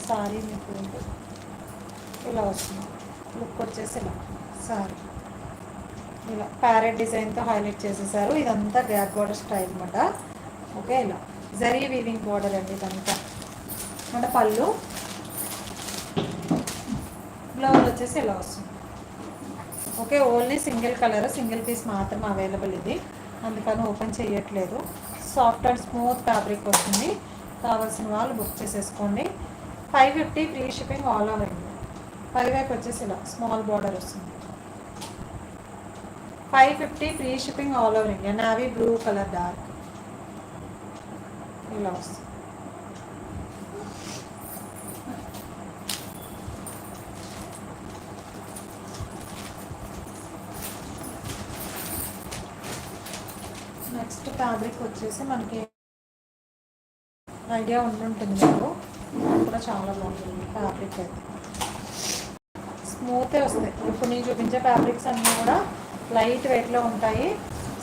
Sorry మీకు ఇలా వస్తుంది. లుక్ వచ్చేసి ఇలా సారీ ఇలా ప్యారెట్ డిజైన్తో హైలైట్ చేసేసారు. ఇదంతా గ్యాప్ బార్డర్ స్టైల్ అనమాట. ఓకే, ఇలా జరీ వీవింగ్ బార్డర్ అండి ఇదంతా. మన పళ్ళు, బ్లౌజ్ వచ్చేసి ఇలా వస్తుంది. Okay, only single colour, single piece మాత్రం అవైలబుల్ ఇది, అందుకని ఓపెన్ చేయట్లేదు. సాఫ్ట్ అండ్ స్మూత్ ఫ్యాబ్రిక్ వస్తుంది. కావాల్సిన వాళ్ళు బుక్ చేసేసుకోండి. 550 free shipping all over India. పైవైపు వచ్చేసి ఇలా స్మాల్ బార్డర్ వస్తుంది. 550 free shipping all over India. Navy blue colour dark ఇలా వస్తుంది. నెక్స్ట్ ఫ్యాబ్రిక్ వచ్చేసి మనకి ఐడియా ఉండుంటుంది మీకు, కూడా చాలా బాగుంటుంది ఫ్యాబ్రిక్ అయితే. స్మూతే వస్తాయి. ఇప్పుడు నేను చూపించే ఫ్యాబ్రిక్స్ అన్నీ కూడా లైట్ వెయిట్లో ఉంటాయి,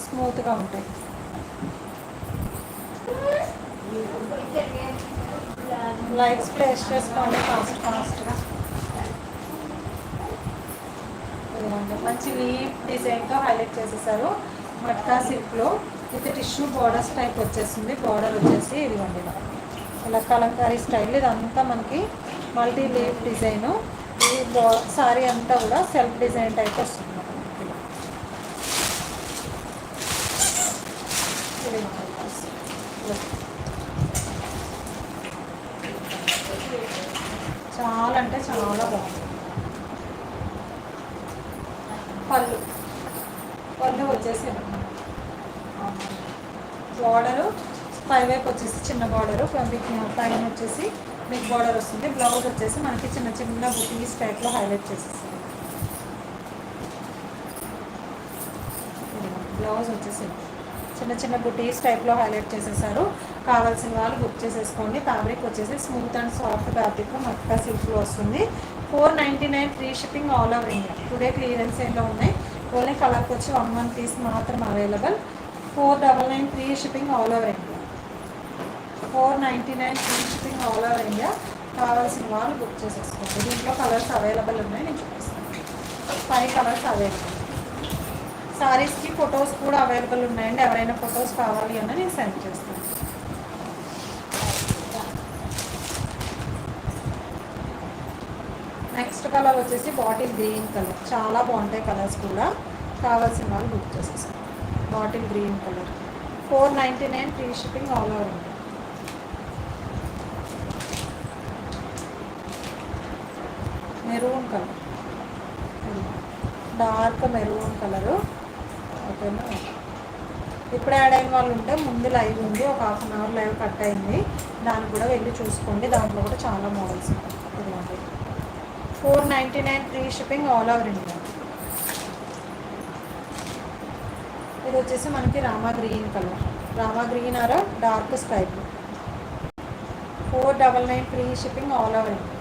స్మూత్గా ఉంటాయి. లైట్స్ ప్లేస్ చేసుకోండి ఫాస్ట్గా. మంచి లీఫ్ డిజైన్తో హైలైట్ చేసేసారు. మట్కా సిల్క్లో విత్ టిష్యూ బోర్డర్స్ టైప్ వచ్చేసింది. బార్డర్ వచ్చేసి ఇదిగోండి ఇలా కలంకారీ స్టైల్. ఇదంతా మనకి మల్టీ లీఫ్ డిజైను. ఈ సారీ అంతా కూడా సెల్ఫ్ డిజైన్ టైప్ వస్తుంది. చాలా అంటే చాలా బాగుంది. పళ్ళు వచ్చేసి బార్డరు పైవైపు వచ్చేసి చిన్న బార్డరు, పైన వచ్చేసి బిగ్ బార్డర్ వస్తుంది. బ్లౌజ్ వచ్చేసి మనకి చిన్న చిన్న బుటీస్ టైప్లో హైలైట్ చేసేస్తుంది. బ్లౌజ్ వచ్చేసి చిన్న చిన్న బుటీస్ టైప్లో హైలైట్ చేసేసారు. కావాల్సిన వాళ్ళు బుక్ చేసేసుకోండి. ఫ్యాబ్రిక్ వచ్చేసి smooth and soft fabric matka సిల్క్లో వస్తుంది. 499 free shipping all over India. Today clearance సేల్లో ఉన్నాయి. ఓన్లీ కలర్కి వచ్చి 1 పీస్ మాత్రం available. 499 free shipping all over India. 499 free shipping all over India. కావాల్సిన వాళ్ళు బుక్ చేసేసుకోండి. దీంట్లో కలర్స్ అవైలబుల్ ఉన్నాయి, నేను చూపిస్తాను. 5 కలర్స్ అవైలబుల్. సారీస్కి ఫొటోస్ కూడా అవైలబుల్ ఉన్నాయండి. ఎవరైనా ఫొటోస్ కావాలి అన్న నేను సెండ్ చేస్తాను. నెక్స్ట్ కలర్ వచ్చేసి బాటిల్ గ్రీన్ కలర్. చాలా బాగుంటాయి కలర్స్ కూడా. కావాల్సిన వాళ్ళు బుక్ చేసేస్తాను. Bottle green colour 499 free shipping all over India. Maroon colour, dark maroon colour. ఓకేనా, ఇప్పుడు యాడ్ అయిన వాళ్ళు ఉంటే ముందు లైవ్ ఉంది, ఒక half an our live cut అయింది, దాన్ని కూడా వెళ్ళి చూసుకోండి. దాంట్లో కూడా చాలా మోడల్స్ ఉంటాయి. 499 free shipping all over India. ఇది వచ్చేసి మనకి Rama green colour, Rama green or dark sky blue. 499 free shipping all over India.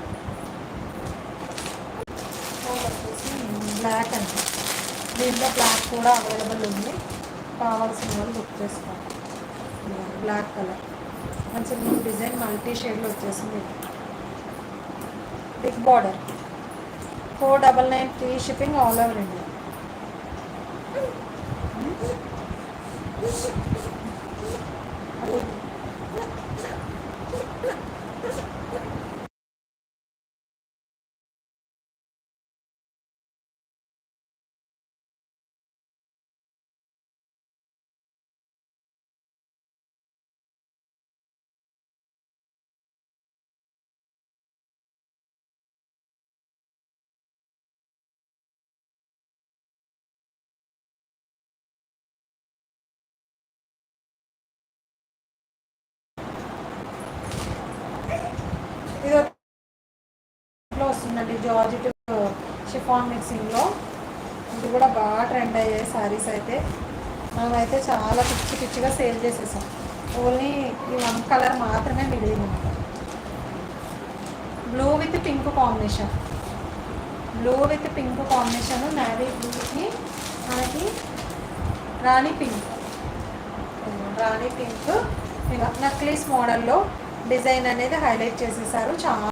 Black అండి, దీంట్లో బ్లాక్ కూడా అవైలబుల్ ఉంది. కావాల్సిన వాళ్ళు బుక్ చేసుకోండి. బ్లాక్ కలర్ మంచి న్యూ డిజైన్ మల్టీ షేడ్లో వచ్చేసింది. Big border 499 free shipping all over India. ఇది వస్తుందండి జార్జెట్ షిఫాన్ మిక్సింగ్లో. ఇది కూడా బాగా ట్రెండ్ అయ్యాయి శారీస్ అయితే. మనమైతే చాలా పిచ్చి పిచ్చిగా సేల్ చేసేసాం. ఓన్లీ ఈ 1 కలర్ మాత్రమే మిగిలింది. Blue with pink combination, blue with pink combination. Navy బ్లూకి మనకి రాణి పింక్, రాణి పింక్ ఇలా నక్లీస్ మోడల్లో డిజైన్ అనేది హైలైట్ చేసేసారు. చాలా